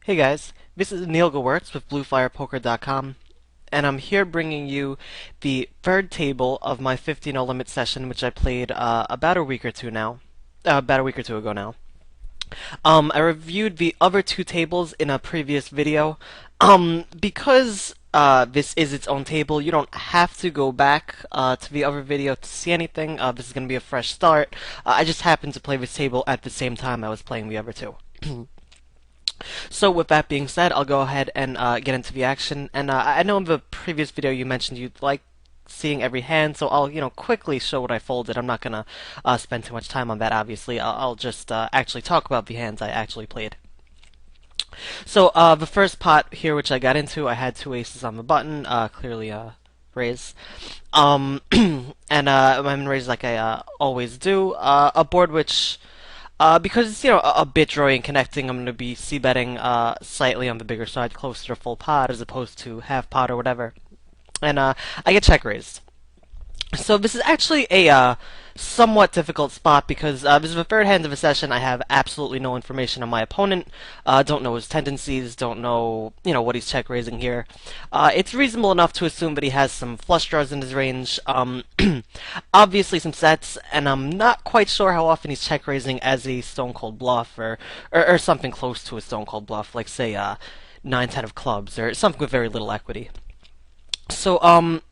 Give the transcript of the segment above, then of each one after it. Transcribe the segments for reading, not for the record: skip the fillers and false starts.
Hey guys, this is Neil Gewirtz with BlueFirePoker.com, and I'm here bringing you the third table of my 50 no limit session, which I played about a week or two ago now. I reviewed the other two tables in a previous video. Because this is its own table, you don't have to go back to the other video to see anything. This is going to be a fresh start. I just happened to play this table at the same time I was playing the other two. So with that being said, I'll go ahead and get into the action. And I know in the previous video you mentioned you'd like seeing every hand, so I'll quickly show what I folded. I'm not gonna spend too much time on that. Obviously, I'll just actually talk about the hands I actually played. So the first pot here, which I got into, I had two aces on the button, clearly raise. And I'm in raise like I always do. A board which because it's a bit drawy and connecting, I'm going to be c-betting slightly on the bigger side, closer to full pot as opposed to half pot or whatever. And I get check raised. So this is actually a somewhat difficult spot because this is the third hand of a session. I have absolutely no information on my opponent. Don't know his tendencies. Don't know what he's check raising here. It's reasonable enough to assume that he has some flush draws in his range. Obviously some sets, and I'm not quite sure how often he's check raising as a stone cold bluff or something close to a stone cold bluff, like say 9-10 of clubs or something with very little equity. So,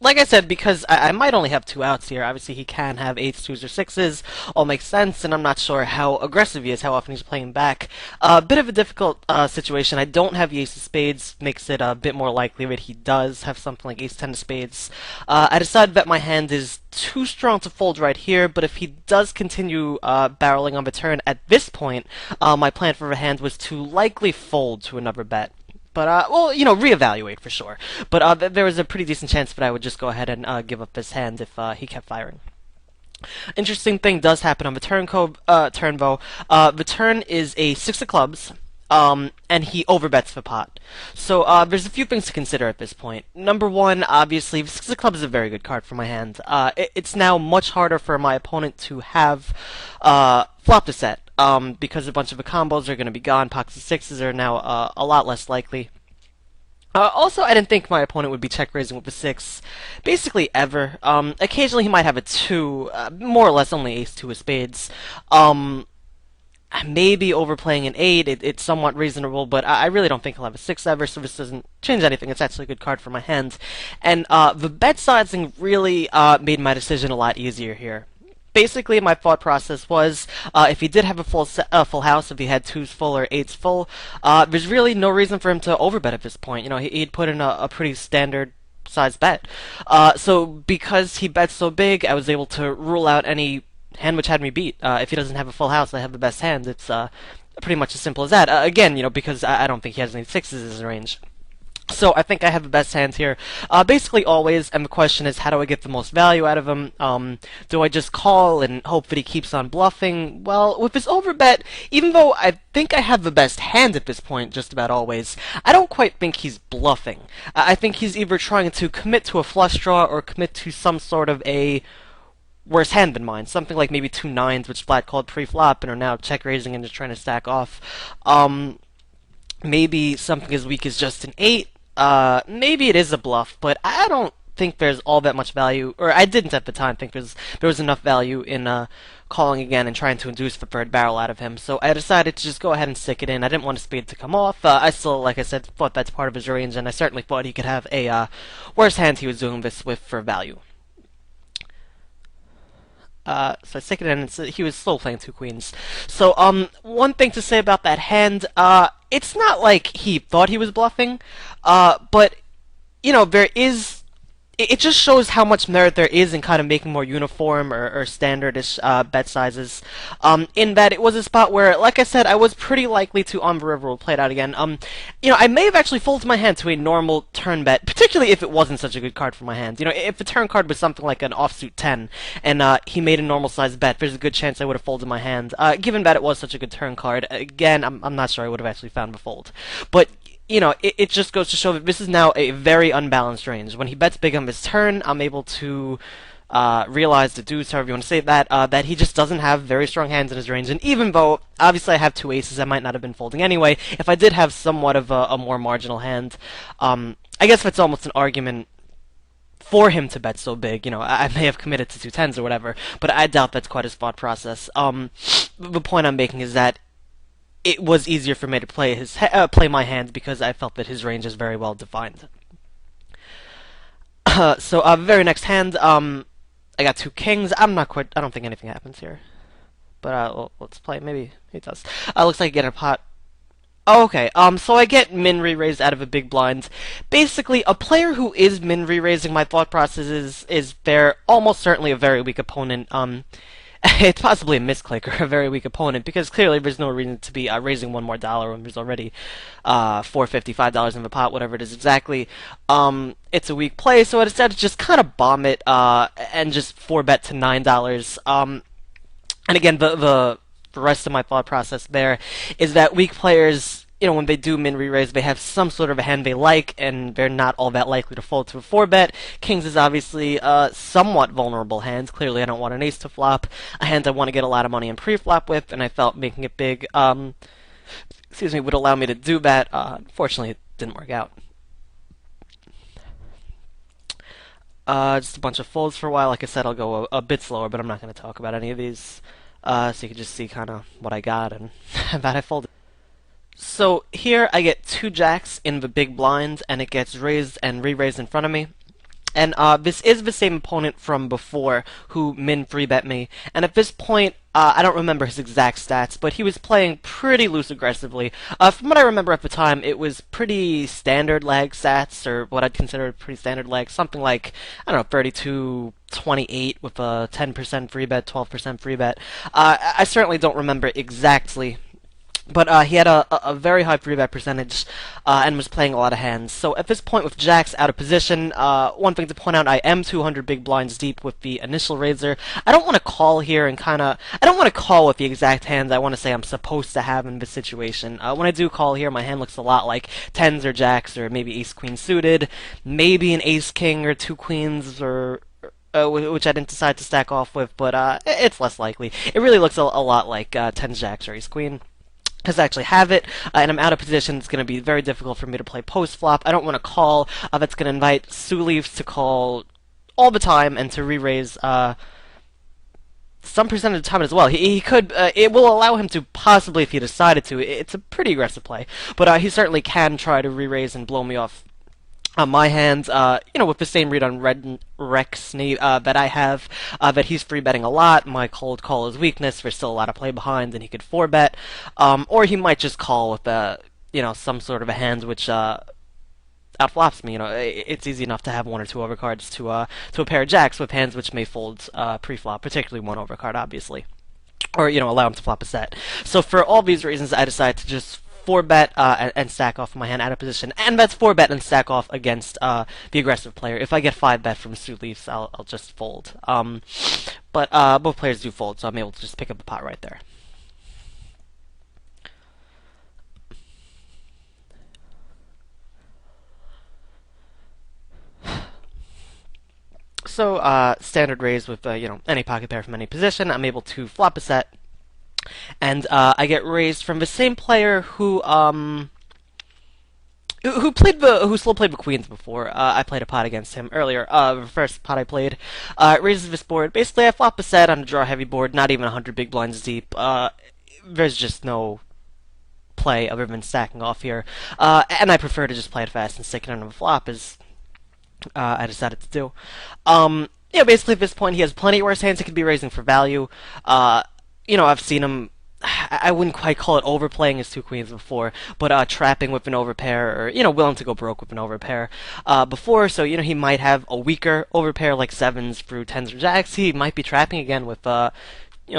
like I said, because I might only have two outs here, obviously he can have 8s, 2s, or 6s, all makes sense, and I'm not sure how aggressive he is, how often he's playing back. A bit of a difficult situation. I don't have the ace of spades, makes it a bit more likely that he does have something like ace 10 of spades. I decided that my hand is too strong to fold right here, but if he does continue barreling on the turn at this point, my plan for the hand was to likely fold to another bet. But, well, reevaluate for sure. But there was a pretty decent chance that I would just go ahead and give up this hand if he kept firing. Interesting thing does happen on the turn, though. The turn is a 6 of clubs, and he overbets the pot. So there's a few things to consider at this point. Number one, obviously, the 6 of clubs is a very good card for my hand. It's now much harder for my opponent to have flop the set. Because a bunch of the combos are going to be gone, pockets of 6s are now a lot less likely. Also, I didn't think my opponent would be check raising with a 6 basically ever. Occasionally he might have a 2, more or less only ace 2 of spades. Maybe overplaying an 8, it's somewhat reasonable, but I really don't think he'll have a 6 ever, so this doesn't change anything. It's actually a good card for my hand. And the bet sizing really made my decision a lot easier here. Basically, my thought process was, if he did have a full house, if he had 2s full or 8s full, there's really no reason for him to overbet at this point. He'd put in a pretty standard size bet. So because he bets so big, I was able to rule out any hand which had me beat. If he doesn't have a full house, I have the best hand. It's pretty much as simple as that. Again, because I don't think he has any 6s in his range. So I think I have the best hands here, basically always, and the question is, how do I get the most value out of him? Do I just call and hope that he keeps on bluffing? Well, with his overbet, even though I think I have the best hand at this point, just about always, I don't quite think he's bluffing. I think he's either trying to commit to a flush draw or commit to some sort of a worse hand than mine, something like maybe 2 9s, which flat called pre-flop and are now check raising and just trying to stack off. Maybe something as weak as just an 8. Maybe it is a bluff, but I don't think there's all that much value, or I didn't at the time think there was enough value in calling again and trying to induce the third barrel out of him. So I decided to just go ahead and stick it in. I didn't want a spade to come off. I still, like I said, thought that's part of his range, and I certainly thought he could have a worse hand he was doing this with for value. So I stick it in, and he was still playing 2 queens. So, one thing to say about that hand, it's not like he thought he was bluffing, but, there is... It just shows how much merit there is in kind of making more uniform or standardish bet sizes. In that it was a spot where, like I said, I was pretty likely to on the river will play it out again. I may have actually folded my hand to a normal turn bet, particularly if it wasn't such a good card for my hand. If the turn card was something like an offsuit 10, and he made a normal size bet, there's a good chance I would have folded my hand. Given that it was such a good turn card, again, I'm not sure I would have actually found the fold. But it just goes to show that this is now a very unbalanced range. When he bets big on his turn, I'm able to realized, deduced, however you want to say that, that he just doesn't have very strong hands in his range. And even though, obviously, I have two aces, I might not have been folding anyway. If I did have somewhat of a more marginal hand, I guess that's almost an argument for him to bet so big. I may have committed to two tens or whatever, but I doubt that's quite his thought process. The point I'm making is that it was easier for me to play my hand because I felt that his range is very well defined. So, very next hand, I got two kings. I don't think anything happens here. But, let's play. Maybe it does. Looks like I get a pot. Oh, okay. So I get min re-raised out of a big blind. Basically, a player who is min re-raising, my thought process is they're almost certainly a very weak opponent. It's possibly a misclick or a very weak opponent because clearly there's no reason to be raising one more dollar when there's already $4.55 in the pot, whatever it is exactly. It's a weak play, so I decided to just kind of bomb it and just 4-bet to $9. And again, the rest of my thought process there is that weak players, when they do min re-raise, they have some sort of a hand they like, and they're not all that likely to fold to a 4-bet. Kings is obviously a somewhat vulnerable hand. Clearly, I don't want an ace to flop, a hand I want to get a lot of money in pre-flop with, and I felt making it big, would allow me to do that. Unfortunately, it didn't work out. Just a bunch of folds for a while. Like I said, I'll go a bit slower, but I'm not going to talk about any of these. So you can just see kind of what I got and that I folded. So here I get two jacks in the big blind, and it gets raised and re-raised in front of me. And this is the same opponent from before who min 3-bet me. And at this point, I don't remember his exact stats, but he was playing pretty loose aggressively. From what I remember at the time, it was pretty standard lag stats, or what I'd consider pretty standard lag, something like, I don't know, 32-28 with a 10% free bet, 12% free bet. I certainly don't remember exactly, but he had a very high free bet percentage and was playing a lot of hands. So at this point with jacks out of position, one thing to point out, I am 200 big blinds deep with the initial raiser. I don't want to call here and I don't want to call with the exact hands I want to say I'm supposed to have in this situation. When I do call here, my hand looks a lot like tens or jacks or maybe ace-queen suited, maybe an ace-king or two queens or which I didn't decide to stack off with, but it's less likely. It really looks a lot like tens, jacks, or ace-queen. Because I actually have it, and I'm out of position. It's going to be very difficult for me to play post-flop. I don't want to call. That's going to invite Suleeves to call all the time and to re-raise some percent of the time as well. He could, it will allow him to possibly, if he decided to. It's a pretty aggressive play, but he certainly can try to re-raise and blow me off on my hands, with the same read on Red Rex that I have, that he's free betting a lot. My cold call is weakness. There's still a lot of play behind, and he could 4-bet. Or he might just call with some sort of a hand which outflops me. It's easy enough to have one or two overcards to a pair of jacks with hands which may fold pre-flop, particularly one overcard, obviously. Or, allow him to flop a set. So for all these reasons, I decided to just 4-bet and stack off my hand out of position, and that's 4-bet and stack off against the aggressive player. If I get 5-bet from Suleeves, I'll just fold. But both players do fold, so I'm able to just pick up the pot right there. So standard raise with any pocket pair from any position. I'm able to flop a set. And I get raised from the same player who slow played the queens before. I played a pot against him earlier. The first pot I played raises this board. Basically, I flop a set on a draw heavy board, not even 100 big blinds deep. There's just no play other than stacking off here, and I prefer to just play it fast and stick it under the flop, as I decided to do. Basically at this point he has plenty worse hands he could be raising for value. I've seen him, I wouldn't quite call it overplaying his two queens before, but trapping with an overpair, or, willing to go broke with an overpair before, so, he might have a weaker overpair like sevens through tens or jacks. He might be trapping again with,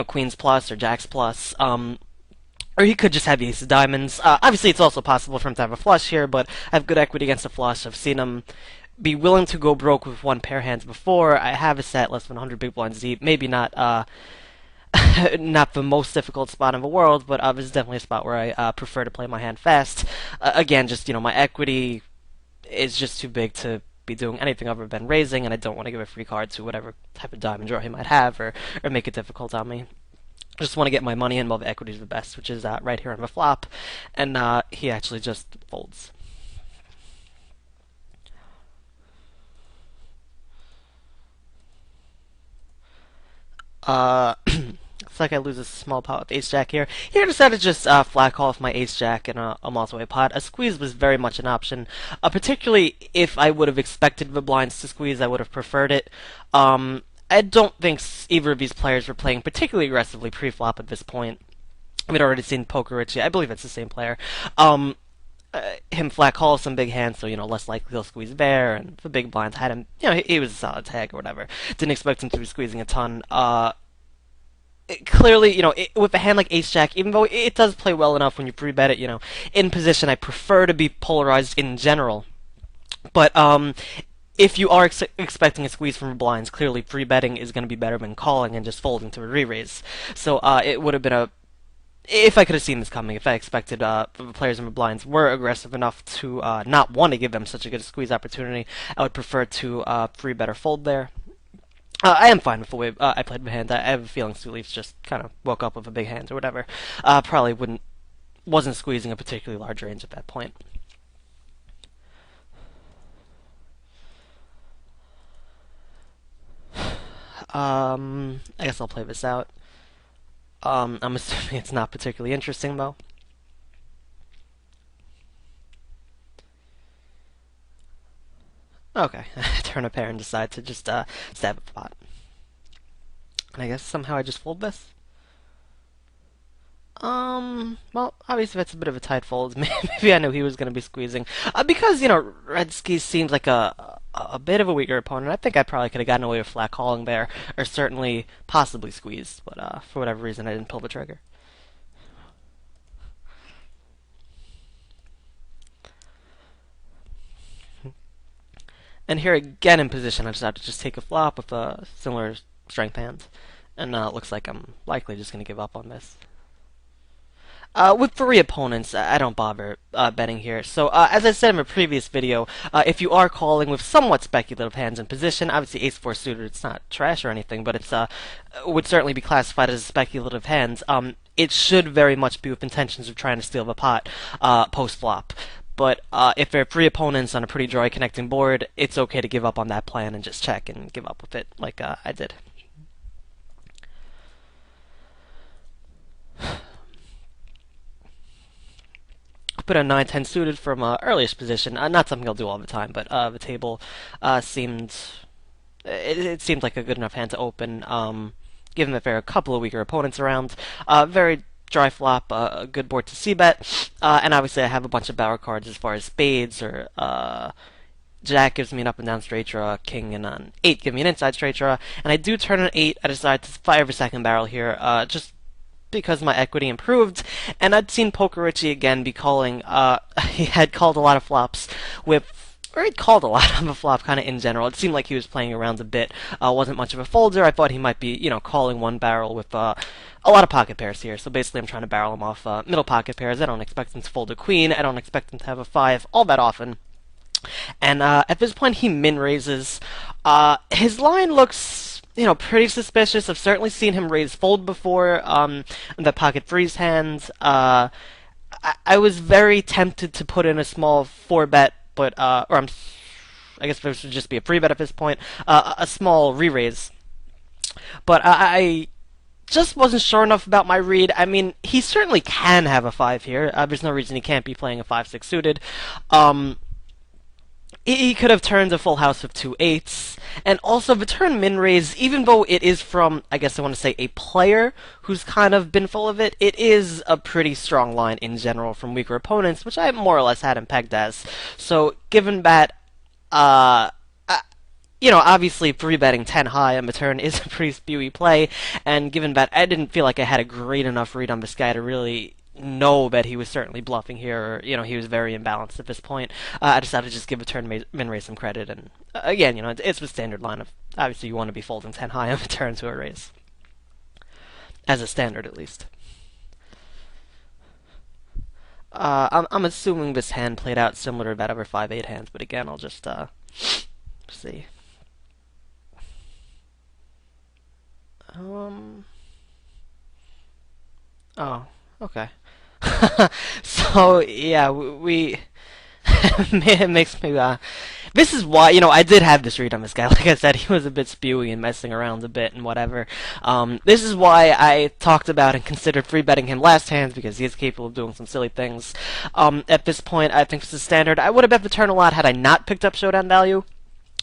queens plus or jacks plus, or he could just have the ace of diamonds. Obviously, it's also possible for him to have a flush here, but I have good equity against a flush. I've seen him be willing to go broke with one pair hands before. I have a set less than 100 big blinds deep, maybe not, not the most difficult spot in the world, but this is definitely a spot where I prefer to play my hand fast. Again, just, my equity is just too big to be doing anything other than raising, and I don't want to give a free card to whatever type of diamond draw he might have, or make it difficult on me. I just want to get my money in while the equity is the best, which is right here on the flop, and he actually just folds. Looks like I lose a small pot with ace-jack here. Here I decided to just flat call off my ace-jack in a multi-way pot. A squeeze was very much an option, particularly if I would have expected the blinds to squeeze, I would have preferred it. I don't think either of these players were playing particularly aggressively pre-flop at this point. We'd already seen Poker Richie. I believe it's the same player. Him flat call some big hands, so less likely he'll squeeze there. And the big blinds had him. He was a solid tag or whatever. Didn't expect him to be squeezing a ton. Clearly, with a hand like Ace Jack, even though it does play well enough when you pre-bet it, in position, I prefer to be polarized in general. But if you are expecting a squeeze from blinds, clearly pre-betting is going to be better than calling and just folding to a re-raise. So it would have been if I could have seen this coming, if I expected the players in the blinds were aggressive enough to not want to give them such a good squeeze opportunity, I would prefer to pre-bet or fold there. I am fine with the way I played the hand. I have a feeling Stu Leafs just kind of woke up with a big hand or whatever. Probably wasn't squeezing a particularly large range at that point. I guess I'll play this out. I'm assuming it's not particularly interesting though. Okay, turn a pair and decide to just stab at the pot. And I guess somehow I just fold this. Well, obviously that's a bit of a tight fold. Maybe I knew he was going to be squeezing. Because, Redski seems like a bit of a weaker opponent. I think I probably could have gotten away with flat calling there, or certainly possibly squeezed, but for whatever reason I didn't pull the trigger. And here again in position, I decided to just take a flop with a similar strength hand. And it looks like I'm likely just going to give up on this. With three opponents, I don't bother betting here. So, as I said in my previous video, if you are calling with somewhat speculative hands in position, obviously ace-4 suited, it's not trash or anything, but it's would certainly be classified as speculative hands. It should very much be with intentions of trying to steal the pot post-flop. But if there are three opponents on a pretty dry connecting board, it's okay to give up on that plan and just check and give up with it, like I did. Put a 9-10 suited from earliest position. Not something I'll do all the time, but the table seemed it seemed like a good enough hand to open. Given that there are a couple of weaker opponents around, very dry flop, a good board to c-bet, and obviously I have a bunch of barrel cards as far as spades or Jack gives me an up and down straight draw, King and an 8 give me an inside straight draw, and I do turn an 8. I decide to fire the second barrel here, just because my equity improved, and I'd seen Poker Richie again be calling, he had called a lot of flops or he'd called a lot on the flop, kind of in general. It seemed like he was playing around a bit, wasn't much of a folder. I thought he might be, calling one barrel with a lot of pocket pairs here, so basically I'm trying to barrel him off middle pocket pairs. I don't expect him to fold a queen, I don't expect him to have a 5 all that often. And at this point he min raises. His line looks pretty suspicious. I've certainly seen him raise fold before, the pocket freeze hand. I was very tempted to put in a small 4-bet, but, I guess this would just be a 3-bet at this point, a small re-raise. But I just wasn't sure enough about my read. I mean, he certainly can have a 5 here. There's no reason he can't be playing a 5-6 suited. He could have turned a full house with 2 8s, and also the turn min raise, even though it is from, I guess I want to say, a player who's kind of been full of it, it is a pretty strong line in general from weaker opponents, which I more or less had him pegged as. So, given that, obviously 3-betting 10 high on the turn is a pretty spewy play, and given that I didn't feel like I had a great enough read on this guy to really know that he was certainly bluffing here, or, he was very imbalanced at this point, I decided to just give a turn min raise some credit, and again, it's the standard line of, obviously you want to be folding 10 high on the turn to a raise. As a standard, at least. I'm assuming this hand played out similar to that other 5-8 hands, but again, I'll just Let's see. Um. Oh. Okay. So yeah, we it makes me this is why, I did have this read on this guy. Like I said, he was a bit spewy and messing around a bit and whatever. This is why I talked about and considered free betting him last hands, because he is capable of doing some silly things. At this point, I think this is standard. I would have bet the turn a lot had I not picked up showdown value.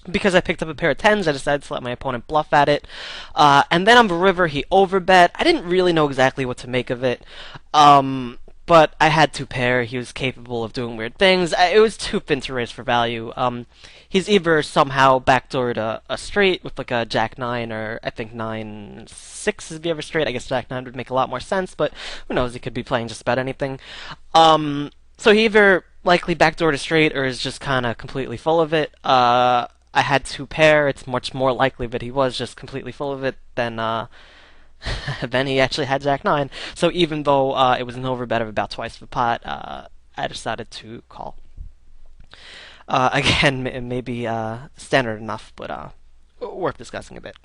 Because I picked up a pair of tens, I decided to let my opponent bluff at it. And then on the river, he overbet. I didn't really know exactly what to make of it. But I had two pair. He was capable of doing weird things. It was too thin to raise for value. He's either somehow backdoored a straight with like a Jack 9 or I think 9-6 is the other straight. I guess Jack 9 would make a lot more sense, but who knows? He could be playing just about anything. So he either likely backdoored a straight or is just kind of completely full of it. I had two pair. It's much more likely that he was just completely full of it than than he actually had Jack 9. So even though it was an overbet of about twice the pot, I decided to call. Again, maybe standard enough, but worth discussing a bit.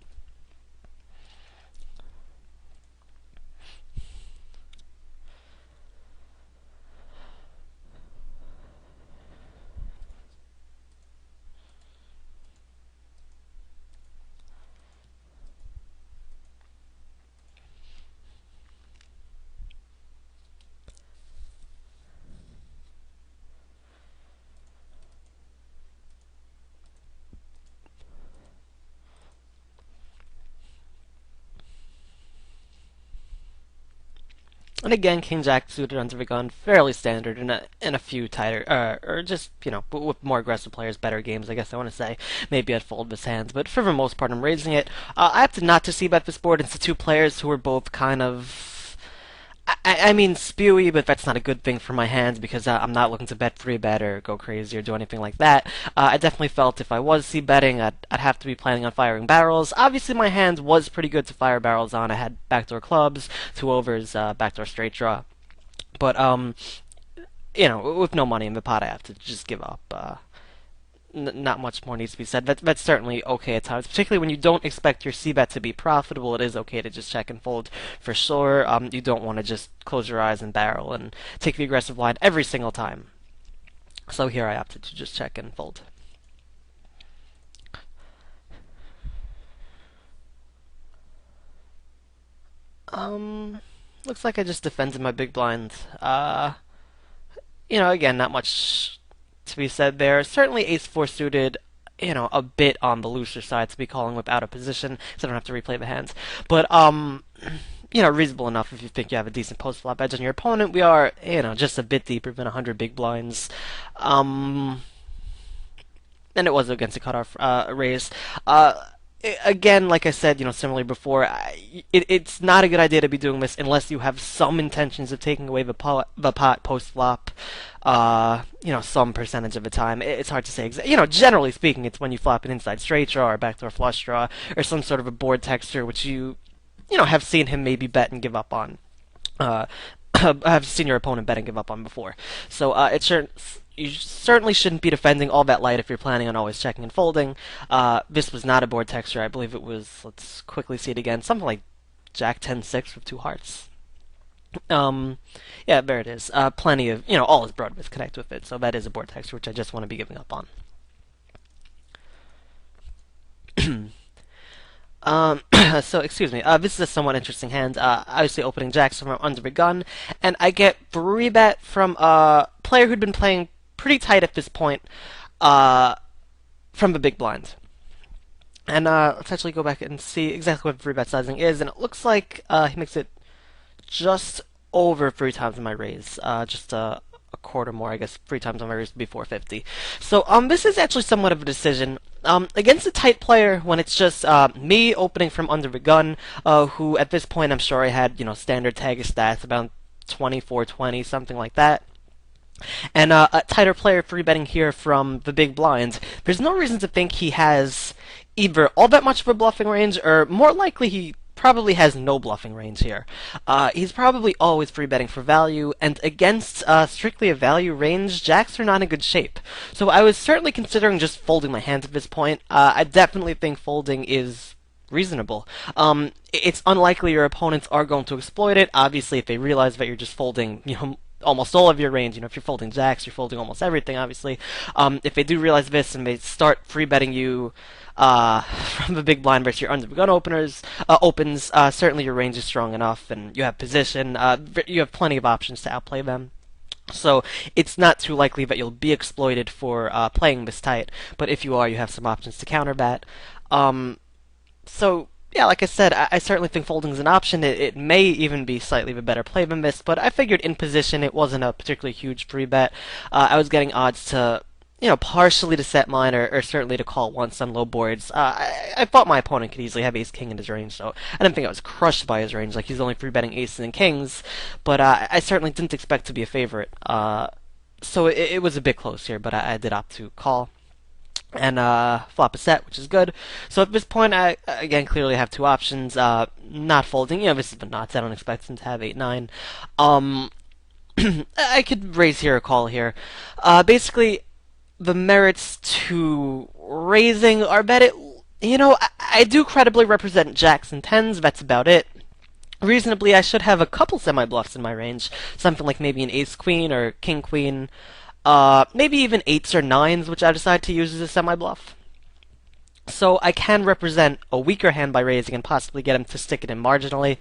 And again, King Jack suited under the gun, fairly standard in a few tighter, or just, with more aggressive players, better games, I guess I want to say. Maybe I'd fold his hands, but for the most part, I'm raising it. I opted not to see bet this board into two players who were both kind of, I mean, spewy, but that's not a good thing for my hands because I'm not looking to bet three bet or go crazy or do anything like that. I definitely felt if I was c betting, I'd have to be planning on firing barrels. Obviously, my hand was pretty good to fire barrels on. I had backdoor clubs, two overs, backdoor straight draw. But with no money in the pot, I have to just give up. Not much more needs to be said. That's certainly okay at times, particularly when you don't expect your c-bet to be profitable. It is okay to just check and fold for sure. You don't want to just close your eyes and barrel and take the aggressive line every single time. So here I opted to just check and fold. Looks like I just defended my big blind. Again, not much to be said there. Certainly ace-4 suited, a bit on the looser side to be calling with out of position, so I don't have to replay the hands. But, reasonable enough if you think you have a decent post-flop edge on your opponent. We are, just a bit deeper than 100 big blinds. And it was against a cutoff raise. Again, like I said, similarly before, it's not a good idea to be doing this unless you have some intentions of taking away the pot post flop. Some percentage of the time. It's hard to say generally speaking, it's when you flop an inside straight draw or backdoor flush draw or some sort of a board texture which have seen him maybe bet and give up on. Have seen your opponent bet and give up on before. So you certainly shouldn't be defending all that light if you're planning on always checking and folding. This was not a board texture. I believe it was, let's quickly see it again, something like Jack 10-6 with two hearts. Yeah, there it is. Plenty of, all his broadways connect with it, so that is a board texture, which I just want to be giving up on. So, excuse me, this is a somewhat interesting hand. Obviously opening jacks from under the gun, and I get 3-bet from a player who'd been playing pretty tight at this point, from the big blind. And let's actually go back and see exactly what 3-bet sizing is, and it looks like he makes it just over 3 times my raise, just a quarter more, I guess, 3 times on my raise would be 450. So this is actually somewhat of a decision. Against a tight player, when it's just me opening from under the gun, who at this point I'm sure I had, standard tag stats, about 24-20, something like that. And a tighter player 3-betting here from the big blind, there's no reason to think he has either all that much of a bluffing range, or more likely he probably has no bluffing range here. He's probably always free betting for value, and against strictly a value range, jacks are not in good shape. So I was certainly considering just folding my hands at this point. I definitely think folding is reasonable. It's unlikely your opponents are going to exploit it. Obviously, if they realize that you're just folding, almost all of your range, if you're folding jacks, you're folding almost everything, obviously. If they do realize this and they start free betting you from the big blind versus your under the gun opens, certainly your range is strong enough, and you have position. You have plenty of options to outplay them. So it's not too likely that you'll be exploited for playing this tight. But if you are, you have some options to counter that. So yeah, like I said, I certainly think folding is an option. It may even be slightly the better play than this, but I figured in position it wasn't a particularly huge free bet. I was getting odds to, partially to set mine, or certainly to call once on low boards. I thought my opponent could easily have ace king in his range, so I didn't think I was crushed by his range. Like, he's only free betting aces and kings, but I certainly didn't expect to be a favorite. So it was a bit close here, but I did opt to call and flop a set, which is good. So at this point, I again clearly have two options. Not folding. This is the nuts. I don't expect him to have 8-9. I could raise here or call here. Basically, the merits to raising are that I do credibly represent jacks and tens. That's about it. Reasonably, I should have a couple semi-bluffs in my range. Something like maybe an ace-queen or king-queen. Maybe even 8s or 9s, which I decide to use as a semi-bluff. So I can represent a weaker hand by raising and possibly get him to stick it in marginally.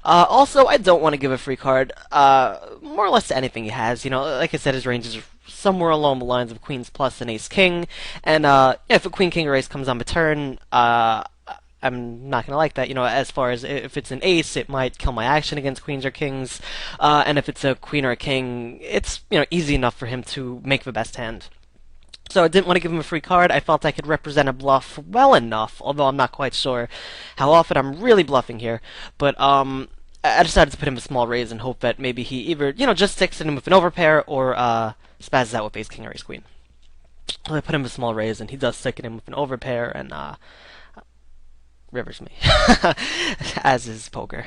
Also, I don't want to give a free card, more or less to anything he has. Like I said, his range is somewhere along the lines of queens plus and ace king. And if a queen king or ace comes on the turn, I'm not going to like that. As far as if it's an ace, it might kill my action against queens or kings. And if it's a queen or a king, it's, easy enough for him to make the best hand. So I didn't want to give him a free card. I felt I could represent a bluff well enough, although I'm not quite sure how often I'm really bluffing here. But I decided to put him a small raise and hope that maybe he either, just sticks it in with an overpair or spazzes out with ace king or ace queen. So I put him a small raise, and he does stick it in with an overpair, and rivers me, as is poker.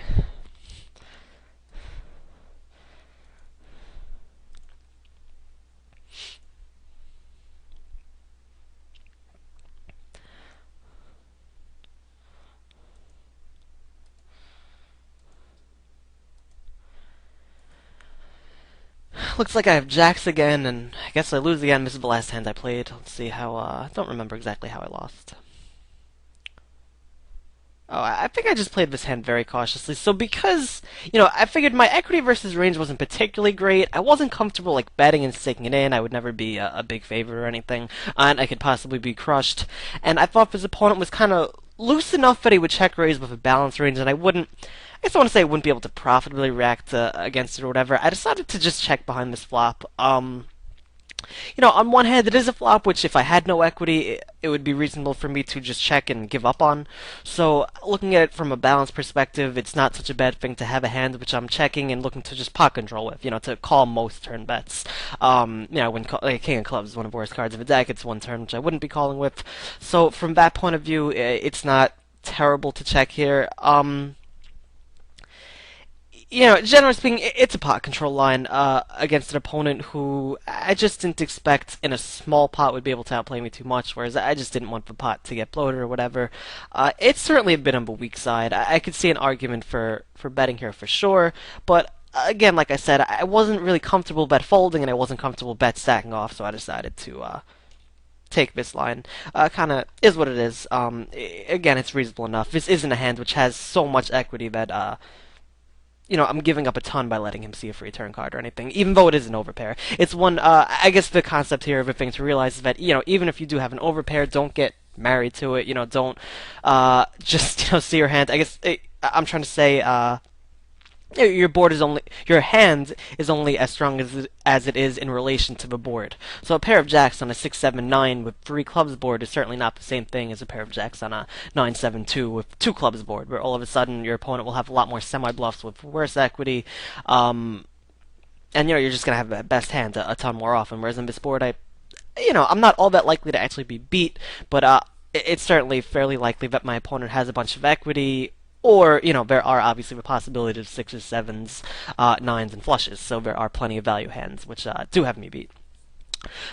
Looks like I have jacks again, and I guess I lose again. This is the last hand I played. Let's see how, I don't remember exactly how I lost. Oh, I think I just played this hand very cautiously. So because, I figured my equity versus range wasn't particularly great, I wasn't comfortable, like, betting and sticking it in. I would never be a big favorite or anything, and I could possibly be crushed. And I thought this opponent was kind of loose enough that he would check raise with a balanced range, and I guess I want to say I wouldn't be able to profitably react against it or whatever. I decided to just check behind this flop. On one hand, it is a flop, which if I had no equity, it would be reasonable for me to just check and give up on. So, looking at it from a balanced perspective, it's not such a bad thing to have a hand which I'm checking and looking to just pot control with, to call most turn bets. When like King of Clubs is one of the worst cards of the deck, it's one turn which I wouldn't be calling with. So, from that point of view, it's not terrible to check here. Generally speaking, it's a pot control line against an opponent who I just didn't expect in a small pot would be able to outplay me too much, whereas I just didn't want the pot to get bloated or whatever. It's certainly a bit on the weak side. I could see an argument for betting here for sure, but again, like I said, I wasn't really comfortable bet folding, and I wasn't comfortable bet stacking off, so I decided to take this line. Kind of is what it is. Again, it's reasonable enough. This isn't a hand which has so much equity that I'm giving up a ton by letting him see a free turn card or anything, even though it is an overpair. It's one, I guess the concept here of a thing to realize is that, even if you do have an overpair, don't get married to it, don't, just, see your hand. I guess, I'm trying to say, your hand is only as strong as it is in relation to the board. So a pair of jacks on a 6-7-9 with 3 clubs board is certainly not the same thing as a pair of jacks on a 9-7-2 with 2 clubs board, where all of a sudden your opponent will have a lot more semi-bluffs with worse equity, and you're just gonna have the best hand a ton more often. Whereas on this board, I'm not all that likely to actually be beat, but it's certainly fairly likely that my opponent has a bunch of equity, Or, there are obviously the possibility of sixes, sevens, nines, and flushes. So there are plenty of value hands, which do have me beat.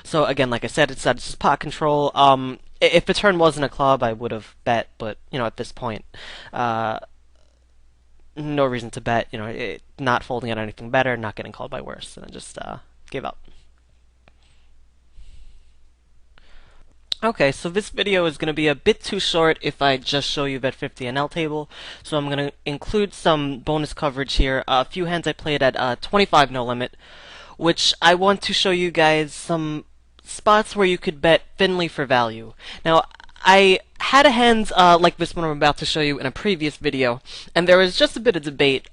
So again, like I said, it's just pot control. If the turn wasn't a club, I would have bet, but at this point, no reason to bet. Not folding out anything better, not getting called by worse, and I just gave up. Okay, so this video is going to be a bit too short if I just show you that 50 NL table, so I'm going to include some bonus coverage here. A few hands I played at 25 no limit, which I want to show you guys some spots where you could bet thinly for value. Now, I had a hand like this one I'm about to show you in a previous video, and there was just a bit of debate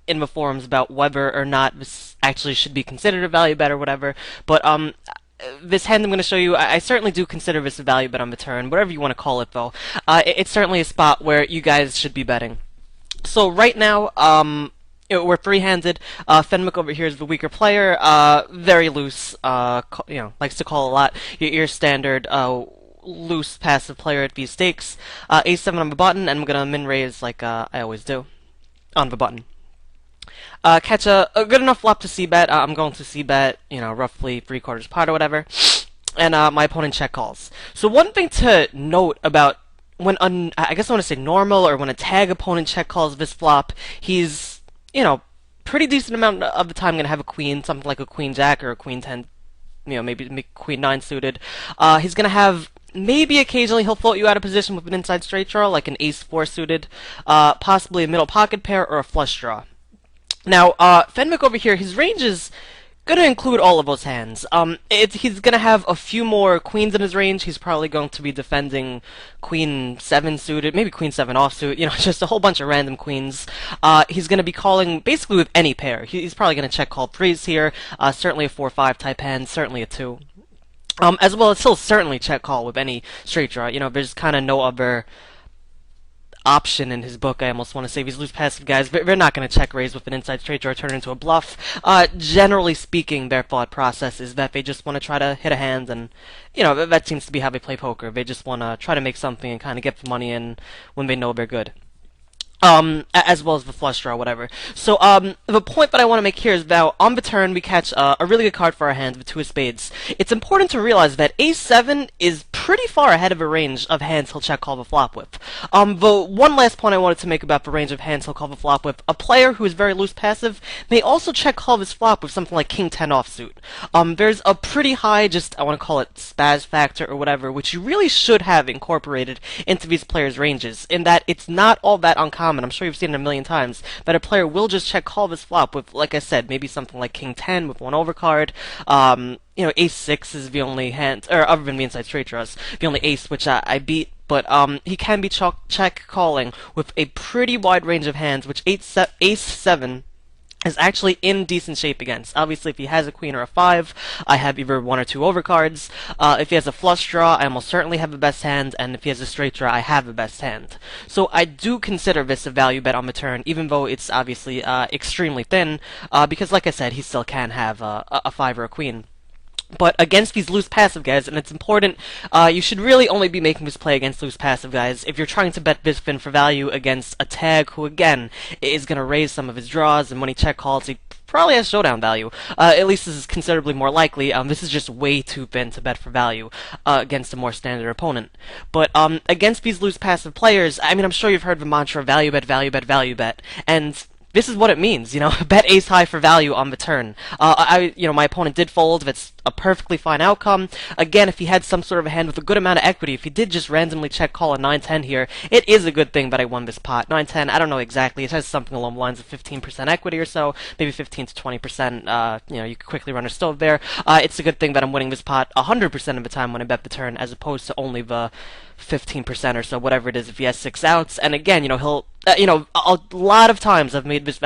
in the forums about whether or not this actually should be considered a value bet or whatever, but this hand I'm going to show you, I certainly do consider this a value bet on the turn, whatever you want to call it though. It's certainly a spot where you guys should be betting. So right now, we're three-handed. Fenwick over here is the weaker player, very loose, likes to call a lot. Your standard loose passive player at these stakes. A7 on the button, and I'm going to min-raise like I always do on the button. Catch a good enough flop to c-bet. I'm going to c-bet, roughly 3/4 pot or whatever. And my opponent check calls. So one thing to note about when, I guess I want to say normal, or when a tag opponent check calls this flop, he's, pretty decent amount of the time going to have a queen, something like a queen jack or a queen 10, maybe queen 9 suited. He's going to have, maybe occasionally he'll float you out of position with an inside straight draw, like an ace 4 suited, possibly a middle pocket pair or a flush draw. Now, Fenwick over here, his range is going to include all of those hands. He's going to have a few more queens in his range. He's probably going to be defending queen 7 suited, maybe queen 7 offsuit, just a whole bunch of random queens. He's going to be calling basically with any pair. He's probably going to check call 3s here, certainly a 4-5 type hand, certainly a 2. As well as he'll certainly check call with any straight draw. There's kind of no other option in his book. I almost want to say these loose passive guys, they're not going to check raise with an inside straight draw, turn into a bluff. Generally speaking, their thought process is that they just want to try to hit a hand, and that seems to be how they play poker. They just want to try to make something and kind of get the money in when they know they're good. As well as the flush draw, whatever. So, the point that I want to make here is that on the turn, we catch a really good card for our hands with 2 of spades. It's important to realize that A7 is pretty far ahead of a range of hands he'll check call the flop with. The one last point I wanted to make about the range of hands he'll call the flop with, a player who is very loose passive may also check call this flop with something like king 10 offsuit. There's a pretty high, I want to call it spaz factor or whatever, which you really should have incorporated into these players' ranges, in that it's not all that uncommon. I'm sure you've seen it a million times, that a player will just check call this flop with, like I said, maybe something like king 10 with 1 overcard. Ace 6 is the only hand, or other than the inside straight draws, the only ace which I beat, but he can be check calling with a pretty wide range of hands, which ace 7 is actually in decent shape against. Obviously, if he has a queen or a 5, I have either 1 or 2 overcards. If he has a flush draw, I almost certainly have the best hand, and if he has a straight draw, I have the best hand. So I do consider this a value bet on the turn, even though it's obviously extremely thin, because like I said, he still can have a 5 or a queen. But against these loose passive guys, and it's important, you should really only be making this play against loose passive guys if you're trying to bet this thin for value against a tag who, again, is going to raise some of his draws, and when he check calls, he probably has showdown value. At least this is considerably more likely. This is just way too thin to bet for value against a more standard opponent. But against these loose passive players, I mean, I'm sure you've heard the mantra value bet, value bet, value bet, and this is what it means, bet ace high for value on the turn. My opponent did fold. That's a perfectly fine outcome. Again, if he had some sort of a hand with a good amount of equity, if he did just randomly check call a 9-10 here, it is a good thing that I won this pot. 9-10, I don't know exactly. It has something along the lines of 15% equity or so, maybe 15 to 20%. You could quickly run a stove there. It's a good thing that I'm winning this pot 100% of the time when I bet the turn, as opposed to only the 15% or so, whatever it is, if he has 6 outs. And again, he'll a lot of times I've made this,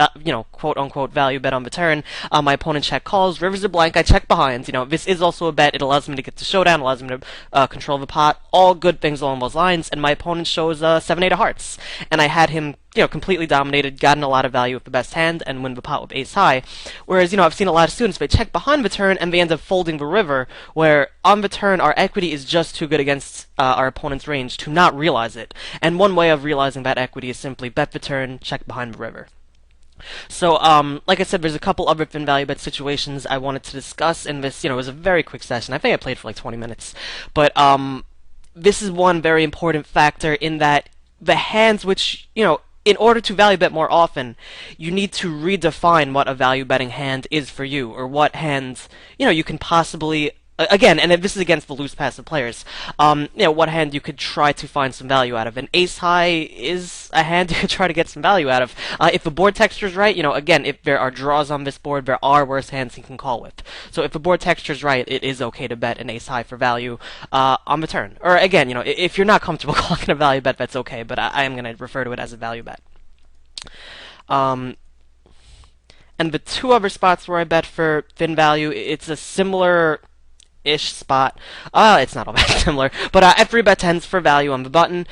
quote-unquote value bet on the turn. My opponent check calls, rivers are blank, I check behind, this is also a bet. It allows me to get to showdown, allows me to control the pot, all good things along those lines, and my opponent shows 7-8 of hearts. And I had him, completely dominated, gotten a lot of value with the best hand, and win the pot with ace high. Whereas, I've seen a lot of students, they check behind the turn, and they end up folding the river, where on the turn, our equity is just too good against our opponent's range to not realize it. And one way of realizing that equity is simply bet the turn, check behind the river. So, like I said, there's a couple other thin value bet situations I wanted to discuss in this. It was a very quick session. I think I played for like 20 minutes. But, this is one very important factor in that the hands which, in order to value bet more often, you need to redefine what a value betting hand is for you, or what hands, you can possibly, again, and this is against the loose passive players, what hand you could try to find some value out of. And ace high is a hand you could try to get some value out of. If the board texture is right, again, if there are draws on this board, there are worse hands he can call with. So if the board texture is right, it is okay to bet an ace high for value on the turn. Or again, if you're not comfortable calling it a value bet, that's okay, but I am going to refer to it as a value bet. And the two other spots where I bet for thin value, it's a similar-ish spot. It's not all that similar, but F3 bet tens for value on the button.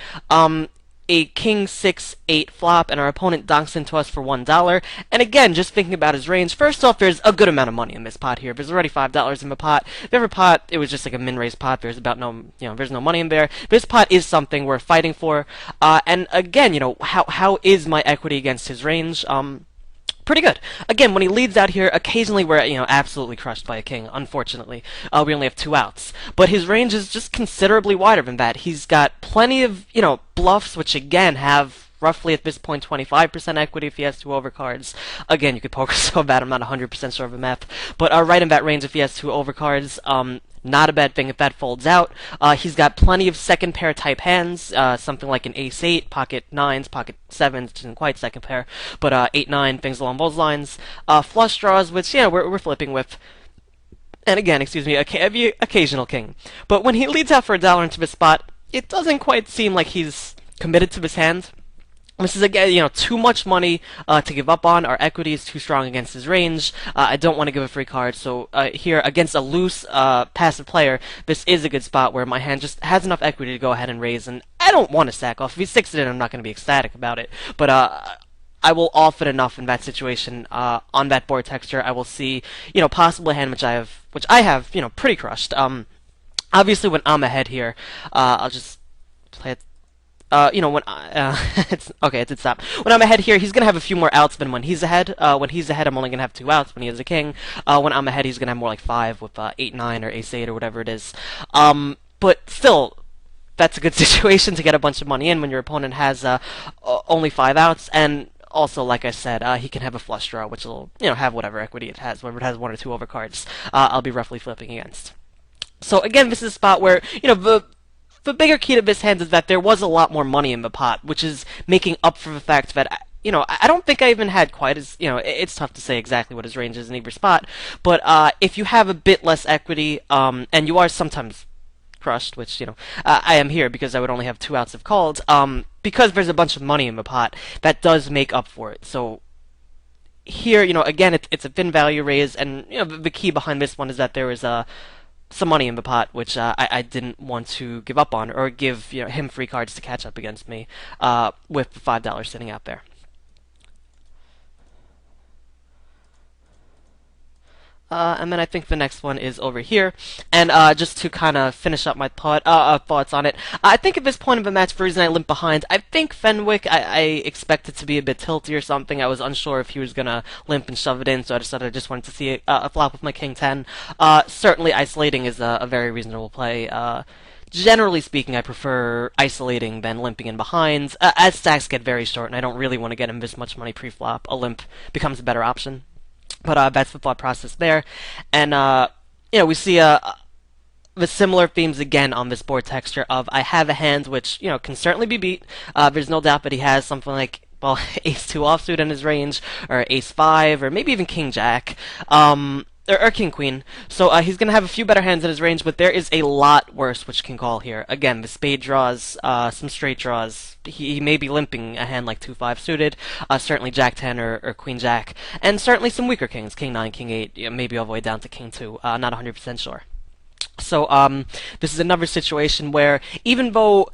A king 6-8 flop, and our opponent donks into us for $1. And again, just thinking about his range, first off, there's a good amount of money in this pot here. There's already $5 in the pot. The other pot, it was just like a min-raise pot. There's about there's no money in there. This pot is something worth fighting for. And again, how is my equity against his range? Pretty good. Again, when he leads out here, occasionally we're, absolutely crushed by a king, unfortunately. We only have 2 outs. But his range is just considerably wider than that. He's got plenty of, bluffs, which again have roughly at this point 25% equity if he has 2 overcards. Again, you could poker so bad, I'm not 100% sure of the math. But right in that range if he has 2 overcards, not a bad thing if that folds out. He's got plenty of second pair type hands, something like an ace-8, pocket 9s, pocket 7s, which isn't quite second pair, but 8-9, things along those lines. Flush draws, which, we're flipping with. And again, excuse me, occasional king. But when he leads out for $1 into the spot, it doesn't quite seem like he's committed to this hand. This is, again, too much money to give up on. Our equity is too strong against his range. I don't want to give a free card, so here, against a loose passive player, this is a good spot where my hand just has enough equity to go ahead and raise, and I don't want to sack off. If he sticks it in, I'm not going to be ecstatic about it, but I will often enough in that situation, on that board texture, I will see, possibly a hand which I have, pretty crushed. Obviously, when I'm ahead here, I'll just play it. When it did stop. When I'm ahead here, he's gonna have a few more outs than when he's ahead. When he's ahead, I'm only gonna have 2 outs. When he has a king, when I'm ahead, he's gonna have more like 5 with 8-9 or ace-8 or whatever it is. But still, that's a good situation to get a bunch of money in when your opponent has only 5 outs. And also, like I said, he can have a flush draw, which will have whatever equity it has. Whether it has 1 or 2 overcards, I'll be roughly flipping against. So again, this is a spot where the bigger key to this hand is that there was a lot more money in the pot, which is making up for the fact that, I don't think I even had quite as, it's tough to say exactly what his range is in either spot, but if you have a bit less equity, and you are sometimes crushed, which, I am here because I would only have 2 outs if called, because there's a bunch of money in the pot, that does make up for it. So here, again, it's a thin value raise, and, the key behind this one is that there is some money in the pot, which I didn't want to give up on, or give him free cards to catch up against me with the $5 sitting out there. And then I think the next one is over here. And just to kind of finish up my thoughts on it, I think at this point of the match, the reason I limped behind, I think Fenwick, I expected to be a bit tilty or something. I was unsure if he was going to limp and shove it in, so I decided I just wanted to see a flop with my king 10. Certainly isolating is a very reasonable play. Generally speaking, I prefer isolating than limping in behind. As stacks get very short, and I don't really want to get him this much money pre-flop, a limp becomes a better option. But that's the thought process there. And, we see the similar themes again on this board texture of I have a hand which, can certainly be beat. There's no doubt that he has something like, well, ace-2 offsuit in his range, or ace-5, or maybe even king-jack. or king queen. So he's gonna have a few better hands in his range, but there is a lot worse which can call here. Again, the spade draws, some straight draws. He may be limping a hand like 2-5 suited, certainly Jack 10 or Queen Jack, and certainly some weaker kings, King 9, King 8, maybe all the way down to King 2. Not 100% sure. So this is another situation where even though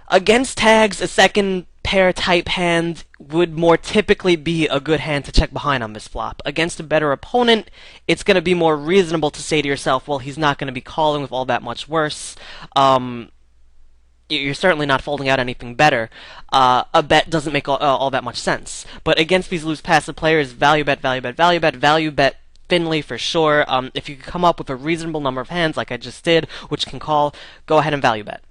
against tags, a second pair type hand would more typically be a good hand to check behind on this flop. Against a better opponent, it's going to be more reasonable to say to yourself, well, he's not going to be calling with all that much worse. You're certainly not folding out anything better. A bet doesn't make all that much sense. But against these loose passive players, value bet, value bet, value bet, value bet thinly for sure. If you can come up with a reasonable number of hands like I just did, which can call, go ahead and value bet.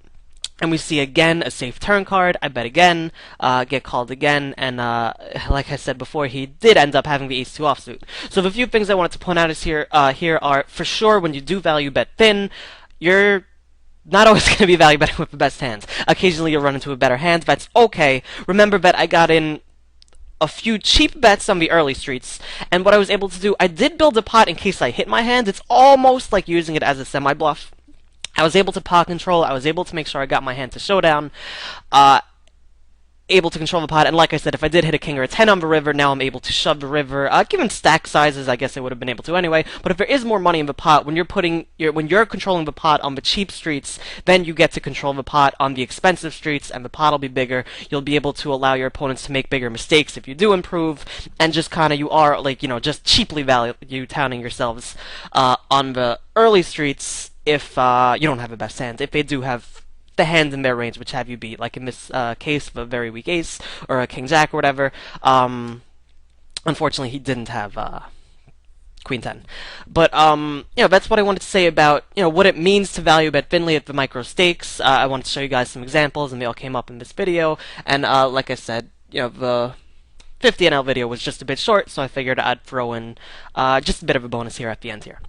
And we see again a safe turn card. I bet again, get called again, and like I said before, he did end up having the ace-2 offsuit. So the few things I wanted to point out is here are, for sure, when you do value bet thin, you're not always going to be value betting with the best hands. Occasionally you'll run into a better hand. That's okay. Remember that I got in a few cheap bets on the early streets, and what I was able to do, I did build a pot in case I hit my hand. It's almost like using it as a semi-bluff. I was able to pot control, I was able to make sure I got my hand to showdown, able to control the pot, and like I said, if I did hit a king or a 10 on the river, now I'm able to shove the river. Given stack sizes, I guess I would have been able to anyway, but if there is more money in the pot, when you're controlling the pot on the cheap streets, then you get to control the pot on the expensive streets, and the pot will be bigger. You'll be able to allow your opponents to make bigger mistakes if you do improve, and just kind of, you are, like, just cheaply value towning yourselves on the early streets if you don't have the best hand. If they do have the hand in their range which have you beat, like in this case of a very weak ace or a king jack or whatever. Unfortunately, he didn't have queen 10. But that's what I wanted to say about what it means to value bet thinly at the micro stakes. I wanted to show you guys some examples, and they all came up in this video. And like I said, the 50 NL video was just a bit short, so I figured I'd throw in just a bit of a bonus here at the end here.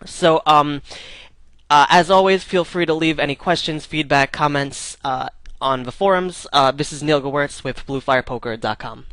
So, as always, feel free to leave any questions, feedback, comments on the forums. This is Neil Gewirtz with BlueFirePoker.com.